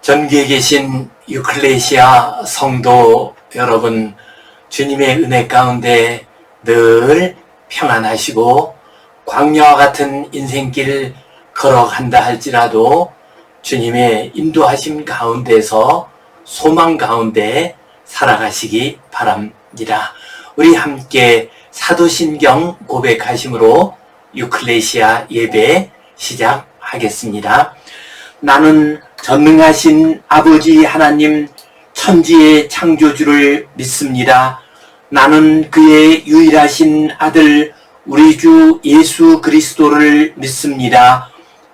전국에 계신 유클레시아 성도 여러분, 주님의 은혜 가운데 늘 평안하시고 광야와 같은 인생길을 걸어간다 할지라도 주님의 인도하심 가운데서 소망 가운데 살아가시기 바랍니다. 우리 함께 사도신경 고백하심으로 유클레시아 예배 시작하겠습니다. 나는 전능하신 아버지 하나님 천지의 창조주를 믿습니다. 나는 그의 유일하신 아들 우리 주 예수 그리스도를 믿습니다.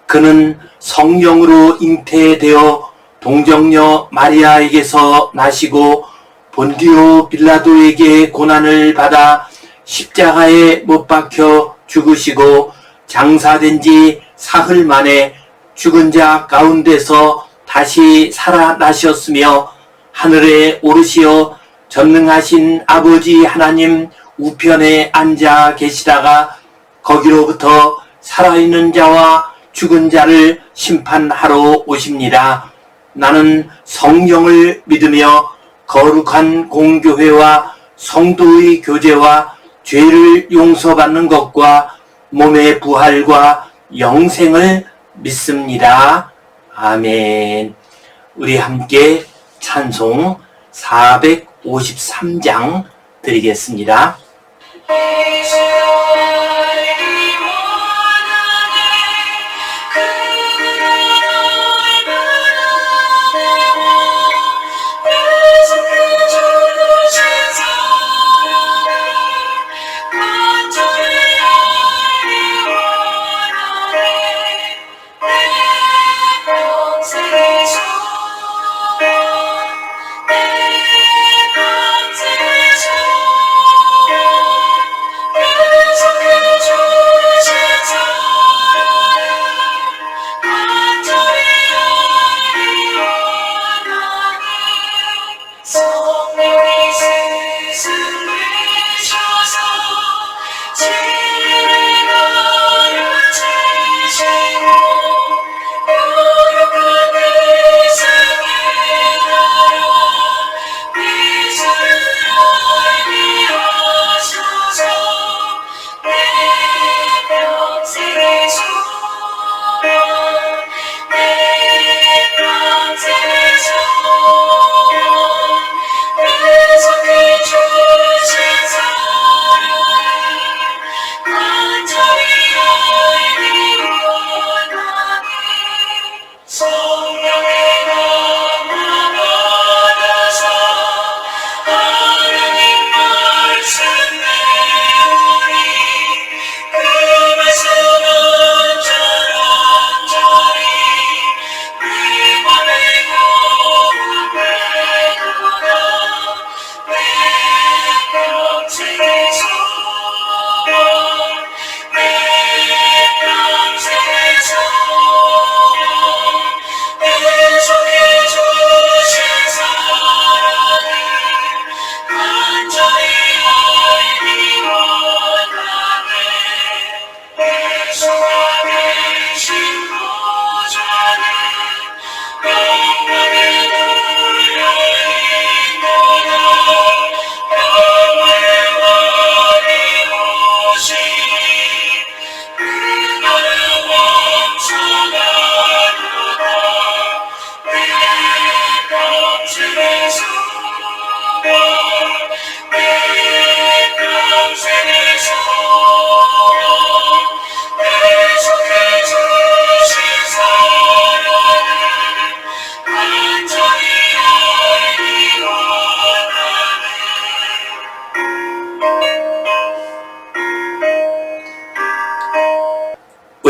그는 성령으로 잉태되어 동정녀 마리아에게서 나시고 본디오 빌라도에게 고난을 받아 십자가에 못 박혀 죽으시고 장사된 지 사흘 만에 죽은 자 가운데서 다시 살아나셨으며 하늘에 오르시어 전능하신 아버지 하나님 우편에 앉아 계시다가 거기로부터 살아있는 자와 죽은 자를 심판하러 오십니다. 나는 성령을 믿으며 거룩한 공교회와 성도의 교제와 죄를 용서받는 것과 몸의 부활과 영생을 믿습니다. 아멘. 우리 함께 찬송 453장 드리겠습니다.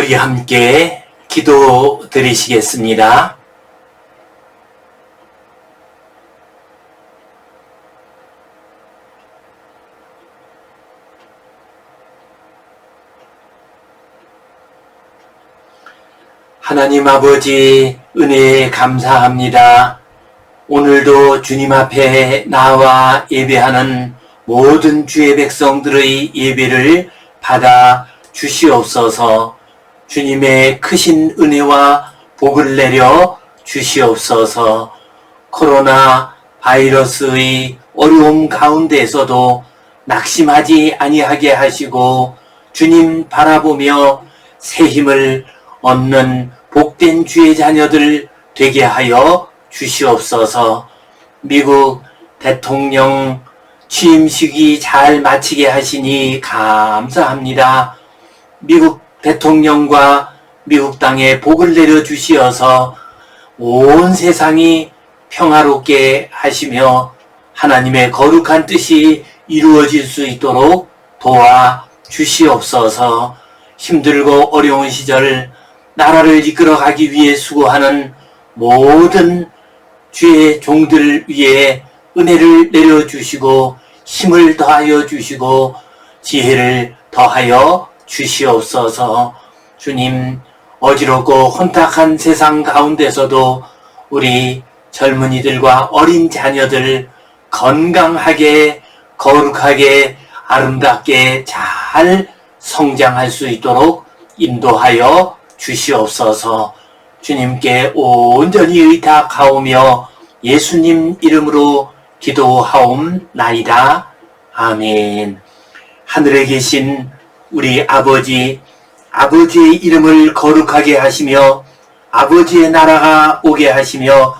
우리 함께 기도 드리시겠습니다. 하나님 아버지, 은혜에 감사합니다. 오늘도 주님 앞에 나와 예배하는 모든 주의 백성들의 예배를 받아 주시옵소서. 주님의 크신 은혜와 복을 내려 주시옵소서. 코로나 바이러스의 어려움 가운데에서도 낙심하지 아니하게 하시고 주님 바라보며 새 힘을 얻는 복된 주의 자녀들 되게 하여 주시옵소서. 미국 대통령 취임식이 잘 마치게 하시니 감사합니다. 미국 대통령과 미국 땅에 복을 내려 주시어서 온 세상이 평화롭게 하시며 하나님의 거룩한 뜻이 이루어질 수 있도록 도와 주시옵소서. 힘들고 어려운 시절 나라를 이끌어가기 위해 수고하는 모든 주의 종들 위에 은혜를 내려주시고 힘을 더하여 주시고 지혜를 더하여 주시옵소서. 주님, 어지럽고 혼탁한 세상 가운데서도 우리 젊은이들과 어린 자녀들 건강하게 거룩하게 아름답게 잘 성장할 수 있도록 인도하여 주시옵소서. 주님께 온전히 의탁하오며 예수님 이름으로 기도하옵나이다. 아멘. 하늘에 계신 우리 아버지, 아버지의 이름을 거룩하게 하시며 아버지의 나라가 오게 하시며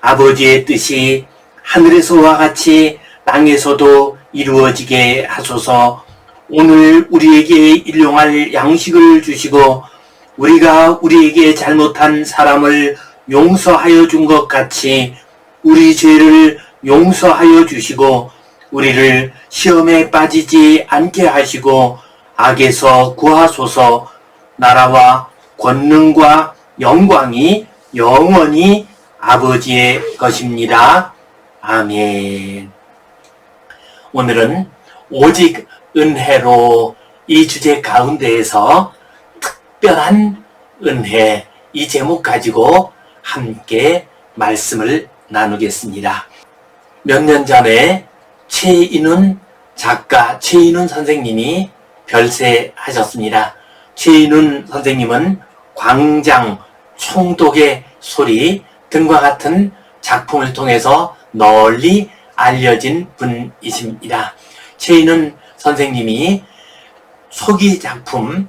아버지의 뜻이 하늘에서와 같이 땅에서도 이루어지게 하소서. 오늘 우리에게 일용할 양식을 주시고 우리가 우리에게 잘못한 사람을 용서하여 준 것 같이 우리 죄를 용서하여 주시고 우리를 시험에 빠지지 않게 하시고 악에서 구하소서. 나라와 권능과 영광이 영원히 아버지의 것입니다. 아멘. 오늘은 오직 은혜로 이 주제 가운데에서 특별한 은혜 이 제목 가지고 함께 말씀을 나누겠습니다. 몇 년 전에 최인훈 작가, 최인훈 선생님이 별세하셨습니다. 최인훈 선생님은 광장, 총독의 소리 등과 같은 작품을 통해서 널리 알려진 분이십니다. 최인훈 선생님이 초기 작품,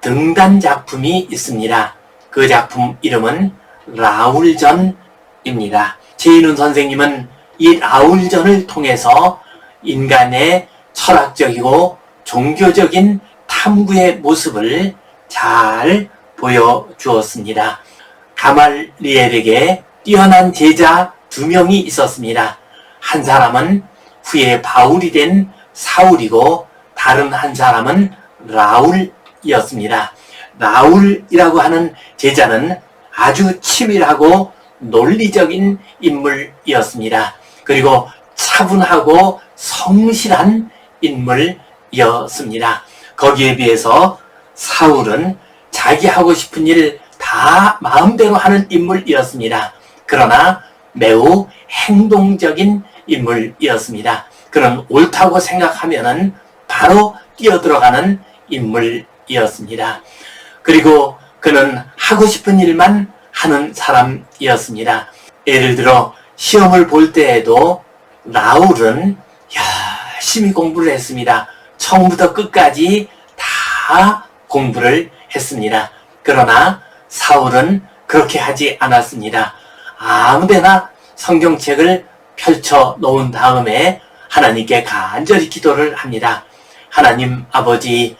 등단 작품이 있습니다. 그 작품 이름은 라울전입니다. 최인훈 선생님은 이 라울전을 통해서 인간의 철학적이고 종교적인 탐구의 모습을 잘 보여주었습니다. 가말리엘에게 뛰어난 제자 2명이 있었습니다. 한 사람은 후에 바울이 된 사울이고 다른 한 사람은 라울이었습니다. 라울이라고 하는 제자는 아주 치밀하고 논리적인 인물이었습니다. 그리고 차분하고 성실한 인물이었습니다. 거기에 비해서 사울은 자기 하고 싶은 일 다 마음대로 하는 인물이었습니다. 그러나 매우 행동적인 인물이었습니다. 그런 옳다고 생각하면은 바로 뛰어들어가는 인물이었습니다. 그리고 그는 하고 싶은 일만 하는 사람이었습니다. 예를 들어 시험을 볼 때에도 라울은 열심히 공부를 했습니다. 처음부터 끝까지 다 공부를 했습니다. 그러나 사울은 그렇게 하지 않았습니다. 아무데나 성경책을 펼쳐 놓은 다음에 하나님께 간절히 기도를 합니다. 하나님 아버지,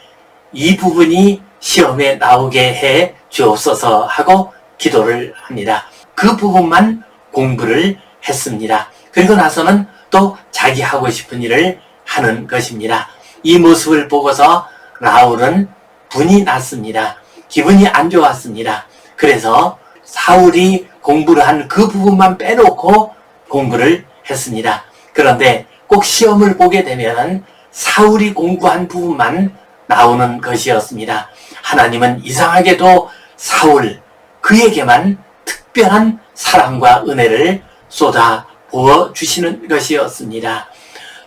이 부분이 시험에 나오게 해 주옵소서 하고 기도를 합니다. 그 부분만 공부를 했습니다. 그리고 나서는 또 자기 하고 싶은 일을 하는 것입니다. 이 모습을 보고서 라울은 분이 났습니다. 기분이 안 좋았습니다. 그래서 사울이 공부를 한 그 부분만 빼놓고 공부를 했습니다. 그런데 꼭 시험을 보게 되면 사울이 공부한 부분만 나오는 것이었습니다. 하나님은 이상하게도 사울, 그에게만 특별한 사랑과 은혜를 쏟아 부어 주시는 것이었습니다.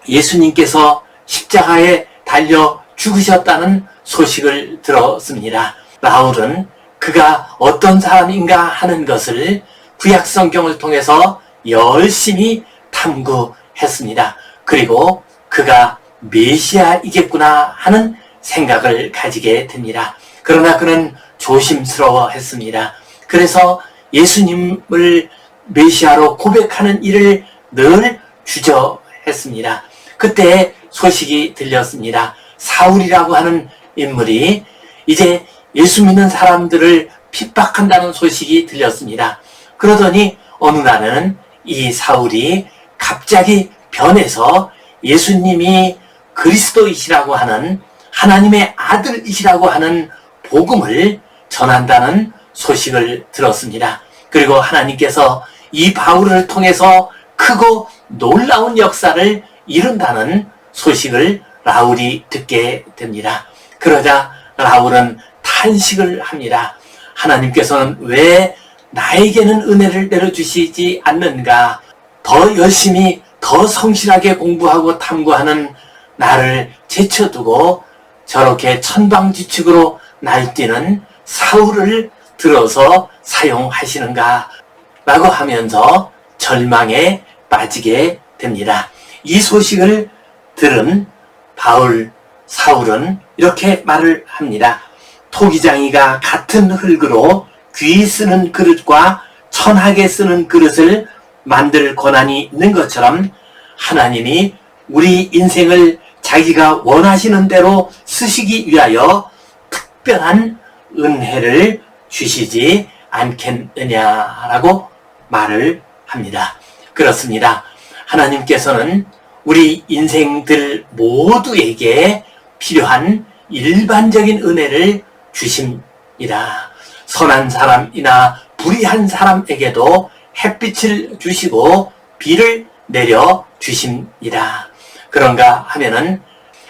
예수님께서 십자가에 달려 죽으셨다는 소식을 들었습니다. 라울은 그가 어떤 사람인가 하는 것을 구약 성경을 통해서 열심히 탐구했습니다. 그리고 그가 메시아이겠구나 하는 생각을 가지게 됩니다. 그러나 그는 조심스러워했습니다. 그래서 예수님을 메시아로 고백하는 일을 늘 주저했습니다. 그때 소식이 들렸습니다. 사울이라고 하는 인물이 이제 예수 믿는 사람들을 핍박한다는 소식이 들렸습니다. 그러더니 어느 날은 이 사울이 갑자기 변해서 예수님이 그리스도이시라고 하는 하나님의 아들이시라고 하는 복음을 전한다는 소식을 들었습니다. 그리고 하나님께서 이 바울을 통해서 크고 놀라운 역사를 이룬다는 소식을 라울이 듣게 됩니다. 그러자 라울은 탄식을 합니다. 하나님께서는 왜 나에게는 은혜를 내려주시지 않는가? 더 열심히 더 성실하게 공부하고 탐구하는 나를 제쳐두고 저렇게 천방지축으로 날뛰는 사울을 들어서 사용하시는가? 라고 하면서 절망에 빠지게 됩니다. 이 소식을 들은 사울은 이렇게 말을 합니다. 토기장이가 같은 흙으로 귀 쓰는 그릇과 천하게 쓰는 그릇을 만들 권한이 있는 것처럼 하나님이 우리 인생을 자기가 원하시는 대로 쓰시기 위하여 특별한 은혜를 주시지 않겠느냐라고 말을 합니다. 그렇습니다. 하나님께서는 우리 인생들 모두에게 필요한 일반적인 은혜를 주십니다. 선한 사람이나 불의한 사람에게도 햇빛을 주시고 비를 내려 주십니다. 그런가 하면은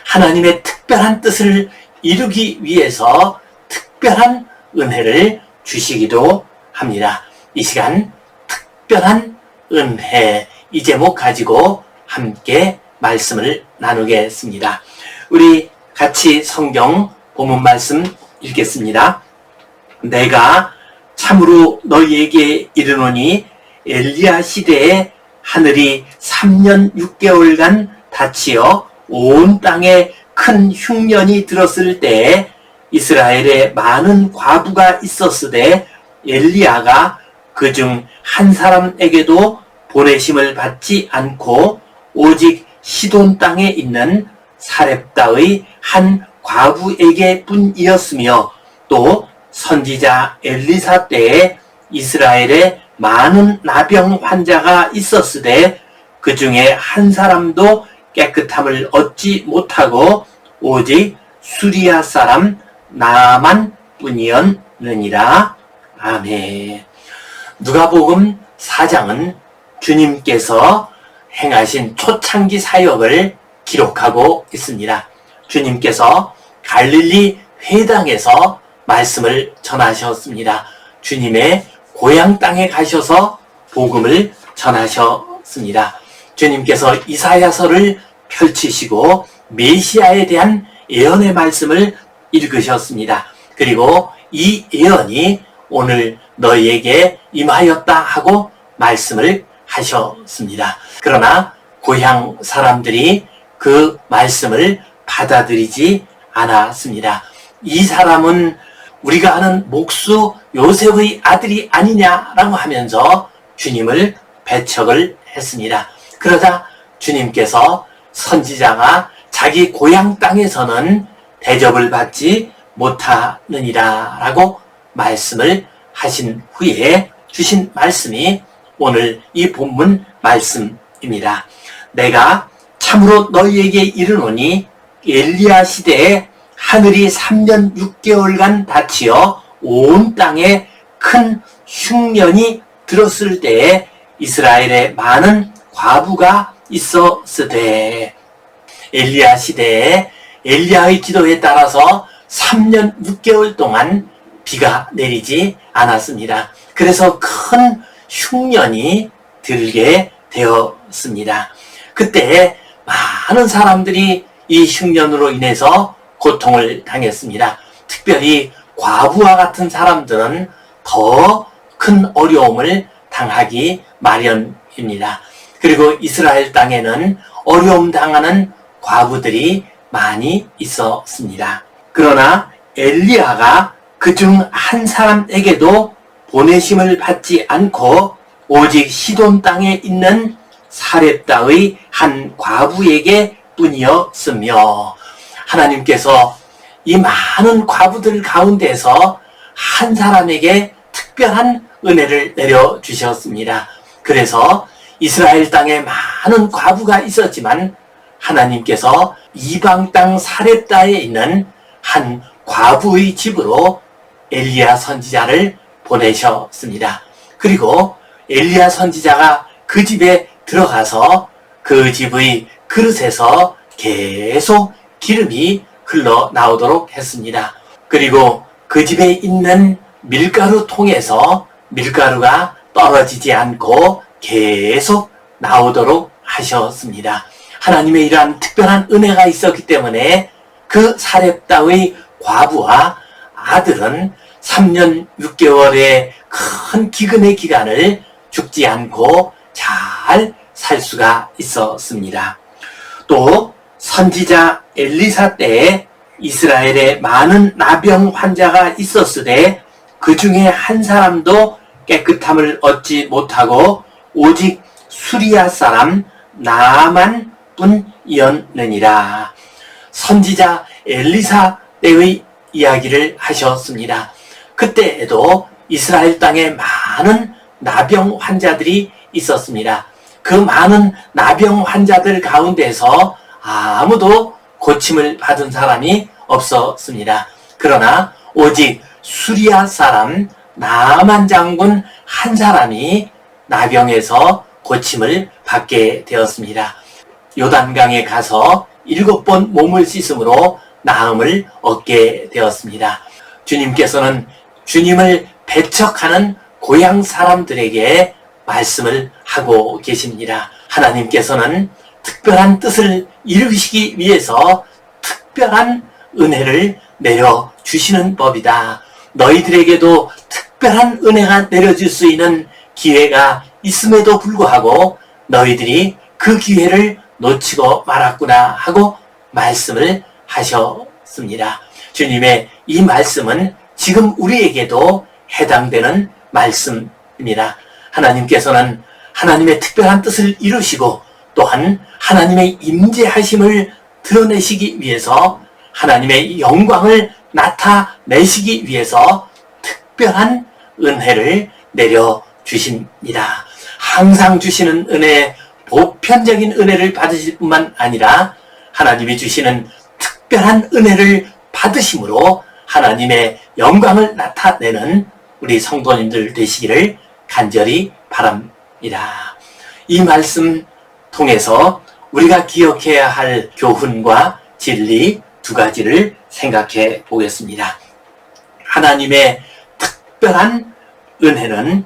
하나님의 특별한 뜻을 이루기 위해서 특별한 은혜를 주시기도 합니다. 이 시간 특별한 은혜, 이 제목 가지고 함께 말씀을 나누겠습니다. 우리 같이 성경 본문 말씀 읽겠습니다. 내가 참으로 너희에게 이르노니 엘리야 시대에 하늘이 3년 6개월간 닫히어 온 땅에 큰 흉년이 들었을 때에 이스라엘에 많은 과부가 있었으되 엘리야가 그중 한 사람에게도 보내심을 받지 않고 오직 시돈 땅에 있는 사렙다의 한 과부에게 뿐이었으며 또 선지자 엘리사 때에 이스라엘에 많은 나병 환자가 있었으되 그 중에 한 사람도 깨끗함을 얻지 못하고 오직 수리아 사람 나만 뿐이었느니라. 아멘. 누가복음 4장은 주님께서 행하신 초창기 사역을 기록하고 있습니다. 주님께서 갈릴리 회당에서 말씀을 전하셨습니다. 주님의 고향 땅에 가셔서 복음을 전하셨습니다. 주님께서 이사야서를 펼치시고 메시아에 대한 예언의 말씀을 읽으셨습니다. 그리고 이 예언이 오늘 너희에게 임하였다 하고 말씀을 하셨습니다. 그러나 고향 사람들이 그 말씀을 받아들이지 않았습니다. 이 사람은 우리가 아는 목수 요셉의 아들이 아니냐라고 하면서 주님을 배척을 했습니다. 그러자 주님께서 선지자가 자기 고향 땅에서는 대접을 받지 못하느니라 라고 말씀을 하신 후에 주신 말씀이 오늘 이 본문 말씀입니다. 내가 참으로 너희에게 이르노니 엘리야 시대에 하늘이 3년 6개월간 닫히어 온 땅에 큰 흉년이 들었을 때에 이스라엘에 많은 과부가 있었으되 엘리야 시대에 엘리야의 기도에 따라서 3년 6개월 동안 비가 내리지 않았습니다. 그래서 큰 흉년이 들게 되었습니다. 그때 많은 사람들이 이 흉년으로 인해서 고통을 당했습니다. 특별히 과부와 같은 사람들은 더 큰 어려움을 당하기 마련입니다. 그리고 이스라엘 땅에는 어려움 당하는 과부들이 많이 있었습니다. 그러나 엘리야가 그중 한 사람에게도 보내심을 받지 않고 오직 시돈 땅에 있는 사렙다의 한 과부에게 뿐이었으며, 하나님께서 이 많은 과부들 가운데서 한 사람에게 특별한 은혜를 내려주셨습니다. 그래서 이스라엘 땅에 많은 과부가 있었지만 하나님께서 이방 땅 사렙다에 있는 한 과부의 집으로 엘리야 선지자를 보내셨습니다. 그리고 엘리야 선지자가 그 집에 들어가서 그 집의 그릇에서 계속 기름이 흘러나오도록 했습니다. 그리고 그 집에 있는 밀가루 통에서 밀가루가 떨어지지 않고 계속 나오도록 하셨습니다. 하나님의 이러한 특별한 은혜가 있었기 때문에 그 사렙다의 과부와 아들은 3년 6개월의 큰 기근의 기간을 죽지 않고 잘 살 수가 있었습니다. 또 선지자 엘리사 때에 이스라엘에 많은 나병 환자가 있었으되 그 중에 한 사람도 깨끗함을 얻지 못하고 오직 수리아 사람 나아만 뿐이었느니라. 선지자 엘리사 때의 이야기를 하셨습니다. 그때에도 이스라엘 땅에 많은 나병 환자들이 있었습니다. 그 많은 나병 환자들 가운데서 아무도 고침을 받은 사람이 없었습니다. 그러나 오직 수리아 사람 나아만 장군 한 사람이 나병에서 고침을 받게 되었습니다. 요단강에 가서 7번 몸을 씻음으로 나음을 얻게 되었습니다. 주님께서는 주님을 배척하는 고향 사람들에게 말씀을 하고 계십니다. 하나님께서는 특별한 뜻을 이루시기 위해서 특별한 은혜를 내려주시는 법이다. 너희들에게도 특별한 은혜가 내려질 수 있는 기회가 있음에도 불구하고 너희들이 그 기회를 놓치고 말았구나 하고 말씀을 하셨습니다. 주님의 이 말씀은 지금 우리에게도 해당되는 말씀입니다. 하나님께서는 하나님의 특별한 뜻을 이루시고 또한 하나님의 임재하심을 드러내시기 위해서 하나님의 영광을 나타내시기 위해서 특별한 은혜를 내려주십니다. 항상 주시는 은혜, 보편적인 은혜를 받으실 뿐만 아니라 하나님이 주시는 특별한 은혜를 받으심으로 하나님의 영광을 나타내는 우리 성도님들 되시기를 간절히 바랍니다. 이 말씀 통해서 우리가 기억해야 할 교훈과 진리 두 가지를 생각해 보겠습니다. 하나님의 특별한 은혜는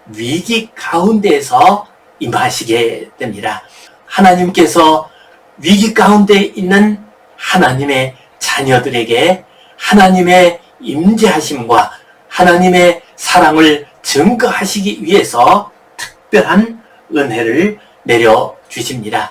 위기 가운데에서 임하시게 됩니다. 하나님께서 위기 가운데 있는 하나님의 자녀들에게 하나님의 임재하심과 하나님의 사랑을 증거하시기 위해서 특별한 은혜를 내려주십니다.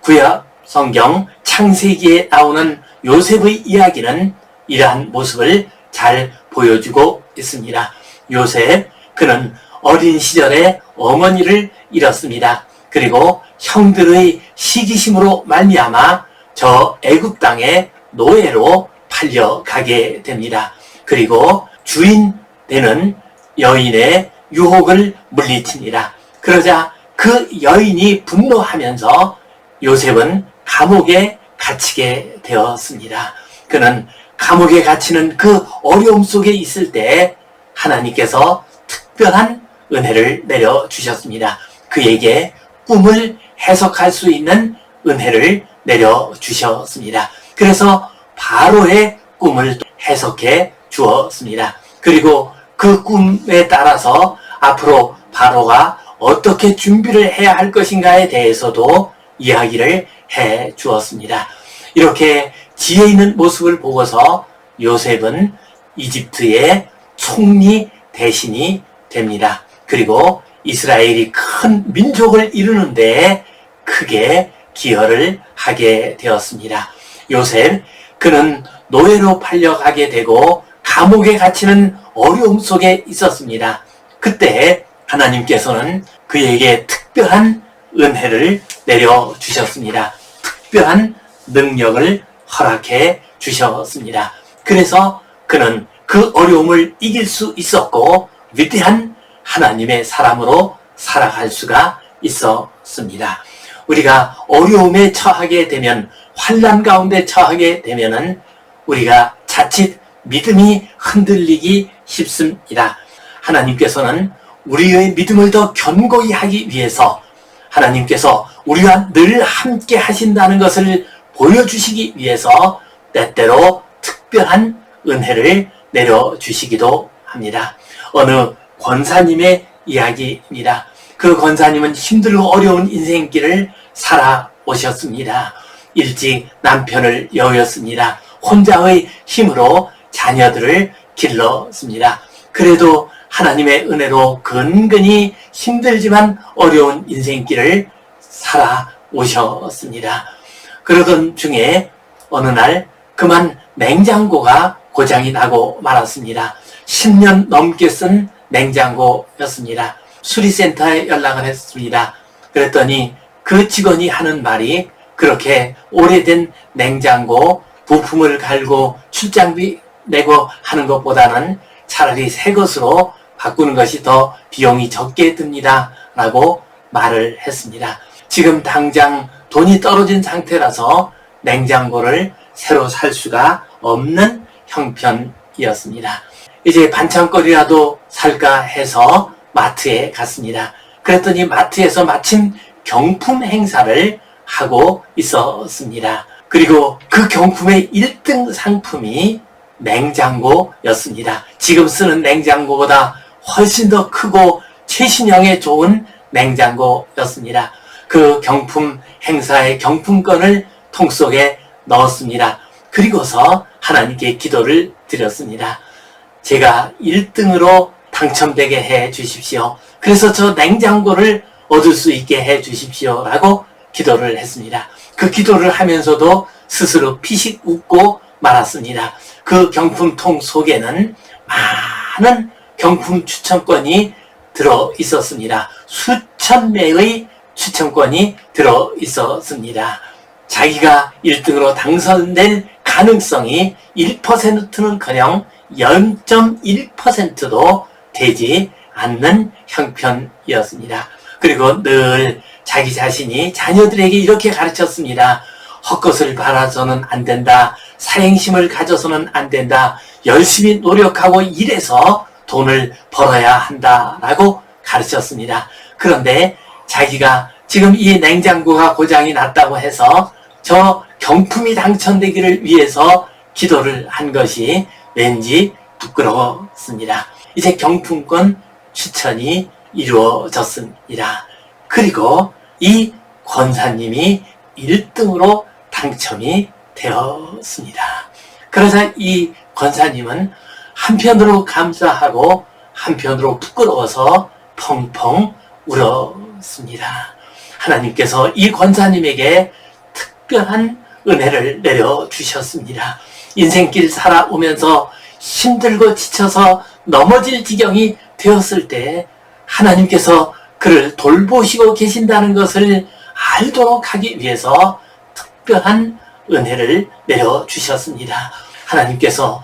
구약 성경 창세기에 나오는 요셉의 이야기는 이러한 모습을 잘 보여주고 있습니다. 요셉, 그는 어린 시절에 어머니를 잃었습니다. 그리고 형들의 시기심으로 말미암아 저 애굽 땅에 노예로 팔려가게 됩니다. 그리고 주인 되는 여인의 유혹을 물리칩니다. 그러자 그 여인이 분노하면서 요셉은 감옥에 갇히게 되었습니다. 그는 감옥에 갇히는 그 어려움 속에 있을 때 하나님께서 특별한 은혜를 내려주셨습니다. 그에게 꿈을 해석할 수 있는 은혜를 내려주셨습니다. 그래서 바로의 꿈을 해석해 주었습니다. 그리고 그 꿈에 따라서 앞으로 바로가 어떻게 준비를 해야 할 것인가에 대해서도 이야기를 해 주었습니다. 이렇게 지혜 있는 모습을 보고서 요셉은 이집트의 총리 대신이 됩니다. 그리고 이스라엘이 큰 민족을 이루는데 크게 기여를 하게 되었습니다. 요셉, 그는 노예로 팔려가게 되고 감옥에 갇히는 어려움 속에 있었습니다. 그때 하나님께서는 그에게 특별한 은혜를 내려주셨습니다. 특별한 능력을 허락해 주셨습니다. 그래서 그는 그 어려움을 이길 수 있었고 위대한 하나님의 사람으로 살아갈 수가 있었습니다. 우리가 어려움에 처하게 되면, 환난 가운데 처하게 되면은 우리가 자칫 믿음이 흔들리기 쉽습니다. 하나님께서는 우리의 믿음을 더 견고히 하기 위해서 하나님께서 우리와 늘 함께 하신다는 것을 보여주시기 위해서 때때로 특별한 은혜를 내려주시기도 합니다. 어느 권사님의 이야기입니다. 그 권사님은 힘들고 어려운 인생길을 살아오셨습니다. 일찍 남편을 여였습니다. 혼자의 힘으로 자녀들을 길렀습니다. 그래도 하나님의 은혜로 근근히 힘들지만 어려운 인생길을 살아오셨습니다. 그러던 중에 어느 날 그만 냉장고가 고장이 나고 말았습니다. 10년 넘게 쓴 냉장고였습니다. 수리센터에 연락을 했습니다. 그랬더니 그 직원이 하는 말이, 그렇게 오래된 냉장고 부품을 갈고 출장비 내고 하는 것보다는 차라리 새 것으로 바꾸는 것이 더 비용이 적게 듭니다 라고 말을 했습니다. 지금 당장 돈이 떨어진 상태라서 냉장고를 새로 살 수가 없는 형편이었습니다. 이제 반찬거리라도 살까 해서 마트에 갔습니다. 그랬더니 마트에서 마침 경품 행사를 하고 있었습니다. 그리고 그 경품의 1등 상품이 냉장고였습니다. 지금 쓰는 냉장고보다 훨씬 더 크고 최신형에 좋은 냉장고였습니다. 그 경품 행사의 경품권을 통 속에 넣었습니다. 그리고서 하나님께 기도를 드렸습니다. 제가 1등으로 당첨되게 해 주십시오. 그래서 저 냉장고를 얻을 수 있게 해 주십시오 라고 기도를 했습니다. 그 기도를 하면서도 스스로 피식 웃고 말았습니다. 그 경품통 속에는 많은 경품 추천권이 들어 있었습니다. 수천 매의 추천권이 들어 있었습니다. 자기가 1등으로 당선될 가능성이 1%는커녕 0.1%도 되지 않는 형편이었습니다. 그리고 늘 자기 자신이 자녀들에게 이렇게 가르쳤습니다. 헛것을 바라서는 안 된다. 사행심을 가져서는 안 된다. 열심히 노력하고 일해서 돈을 벌어야 한다라고 가르쳤습니다. 그런데 자기가 지금 이 냉장고가 고장이 났다고 해서 저 경품이 당첨되기를 위해서 기도를 한 것이 왠지 부끄러웠습니다. 이제 경품권 추천이 이루어졌습니다. 그리고 이 권사님이 1등으로 당첨이 되었습니다. 그러자 이 권사님은 한편으로 감사하고 한편으로 부끄러워서 펑펑 울었습니다. 하나님께서 이 권사님에게 특별한 은혜를 내려주셨습니다. 인생길 살아오면서 힘들고 지쳐서 넘어질 지경이 되었을 때 하나님께서 그를 돌보시고 계신다는 것을 알도록 하기 위해서 특별한 은혜를 내려주셨습니다. 하나님께서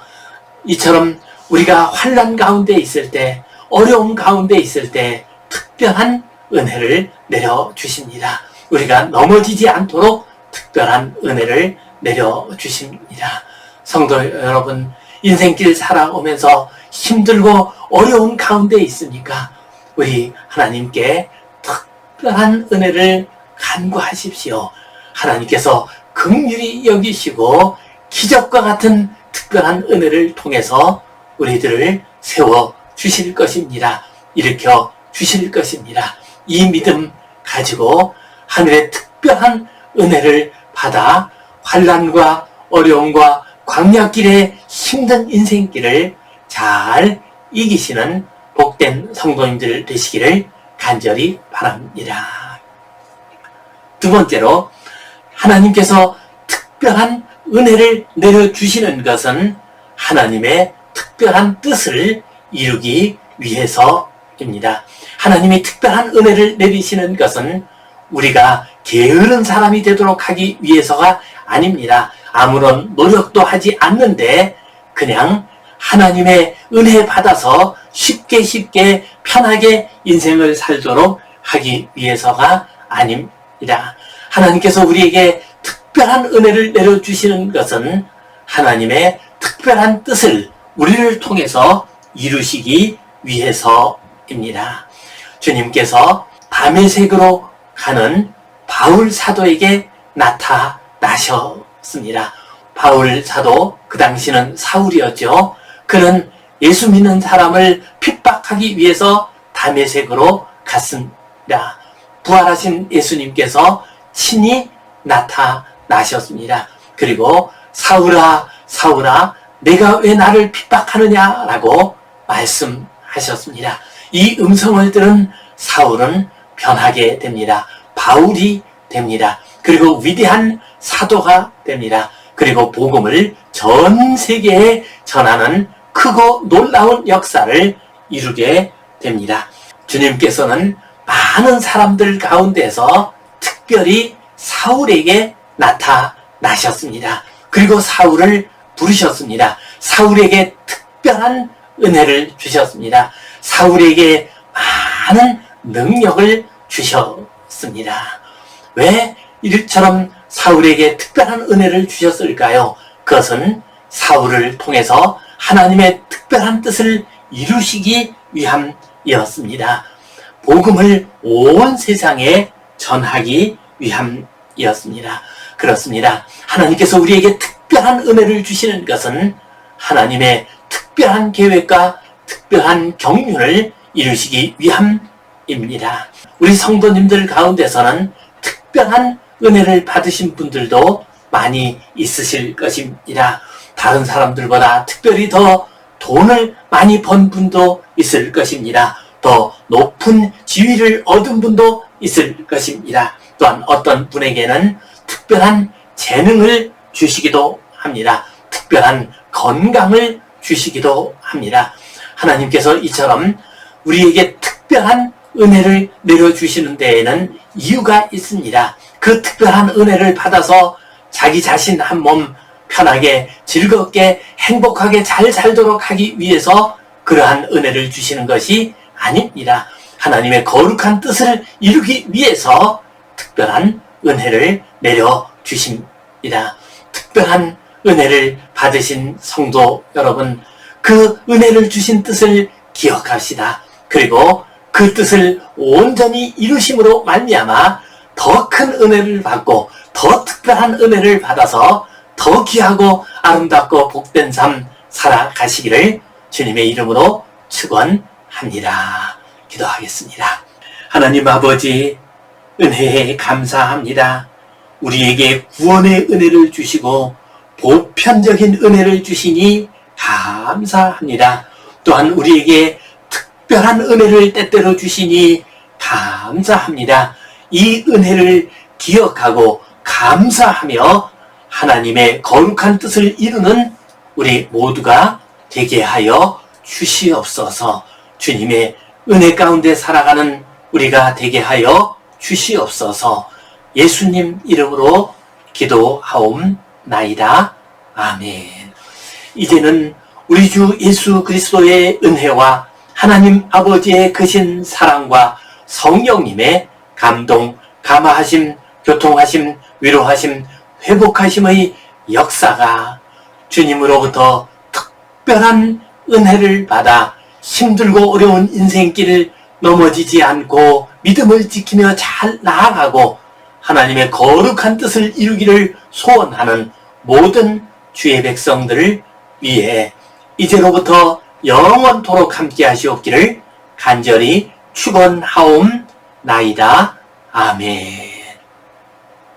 이처럼 우리가 환난 가운데 있을 때, 어려움 가운데 있을 때 특별한 은혜를 내려주십니다. 우리가 넘어지지 않도록 특별한 은혜를 내려주십니다. 성도 여러분, 인생길 살아오면서 힘들고 어려운 가운데 있으니까 우리 하나님께 특별한 은혜를 간구하십시오. 하나님께서 긍휼히 여기시고 기적과 같은 특별한 은혜를 통해서 우리들을 세워 주실 것입니다. 일으켜 주실 것입니다. 이 믿음 가지고 하늘의 특별한 은혜를 받아 환난과 어려움과 광야길의 힘든 인생길을 잘 이기시는 복된 성도님들 되시기를 간절히 바랍니다. 두 번째로, 하나님께서 특별한 은혜를 내려주시는 것은 하나님의 특별한 뜻을 이루기 위해서입니다. 하나님이 특별한 은혜를 내리시는 것은 우리가 게으른 사람이 되도록 하기 위해서가 아닙니다. 아무런 노력도 하지 않는데 그냥 하나님의 은혜 받아서 쉽게 편하게 인생을 살도록 하기 위해서가 아닙니다. 하나님께서 우리에게 특별한 은혜를 내려주시는 것은 하나님의 특별한 뜻을 우리를 통해서 이루시기 위해서입니다. 주님께서 다메섹으로 가는 바울 사도에게 나타나셨습니다. 바울 사도, 그 당시는 사울이었죠. 그는 예수 믿는 사람을 핍박하기 위해서 다메섹으로 갔습니다. 부활하신 예수님께서 친히 나타나셨습니다. 그리고 사울아, 사울아, 내가 왜 나를 핍박하느냐라고 말씀하셨습니다. 이 음성을 들은 사울은 변하게 됩니다. 바울이 됩니다. 그리고 위대한 사도가 됩니다. 그리고 복음을 전 세계에 전하는 크고 놀라운 역사를 이루게 됩니다. 주님께서는 많은 사람들 가운데서 특별히 사울에게 나타나셨습니다. 그리고 사울을 부르셨습니다. 사울에게 특별한 은혜를 주셨습니다. 사울에게 많은 능력을 주셨습니다. 왜 이처럼 사울에게 특별한 은혜를 주셨을까요? 그것은 사울을 통해서 하나님의 특별한 뜻을 이루시기 위함이었습니다. 복음을 온 세상에 전하기 위함이었습니다. 그렇습니다. 하나님께서 우리에게 특별한 은혜를 주시는 것은 하나님의 특별한 계획과 특별한 경륜을 이루시기 위함입니다. 우리 성도님들 가운데서는 특별한 은혜를 받으신 분들도 많이 있으실 것입니다. 다른 사람들보다 특별히 더 돈을 많이 번 분도 있을 것입니다. 더 높은 지위를 얻은 분도 있을 것입니다. 또한 어떤 분에게는 특별한 재능을 주시기도 합니다. 특별한 건강을 주시기도 합니다. 하나님께서 이처럼 우리에게 특별한 은혜를 내려주시는 데에는 이유가 있습니다. 그 특별한 은혜를 받아서 자기 자신 한 몸 편하게 즐겁게 행복하게 잘 살도록 하기 위해서 그러한 은혜를 주시는 것이 아닙니다. 하나님의 거룩한 뜻을 이루기 위해서 특별한 은혜를 내려주십니다. 특별한 은혜를 받으신 성도 여러분, 그 은혜를 주신 뜻을 기억합시다. 그리고 그 뜻을 온전히 이루심으로 말미암아 더 큰 은혜를 받고 더 특별한 은혜를 받아서 더 귀하고 아름답고 복된 삶 살아가시기를 주님의 이름으로 축원합니다. 기도하겠습니다. 하나님 아버지, 은혜에 감사합니다. 우리에게 구원의 은혜를 주시고 보편적인 은혜를 주시니 감사합니다. 또한 우리에게 특별한 은혜를 때때로 주시니 감사합니다. 이 은혜를 기억하고 감사하며 하나님의 거룩한 뜻을 이루는 우리 모두가 되게 하여 주시옵소서. 주님의 은혜 가운데 살아가는 우리가 되게 하여 주시옵소서. 예수님 이름으로 기도하옵나이다. 아멘. 이제는 우리 주 예수 그리스도의 은혜와 하나님 아버지의 크신 사랑과 성령님의 감동, 감화하심, 교통하심, 위로하심, 회복하심의 역사가 주님으로부터 특별한 은혜를 받아 힘들고 어려운 인생길을 넘어지지 않고 믿음을 지키며 잘 나아가고 하나님의 거룩한 뜻을 이루기를 소원하는 모든 주의 백성들을 위해 이제로부터 영원토록 함께 하시옵기를 간절히 축원하옵나이다. 아멘.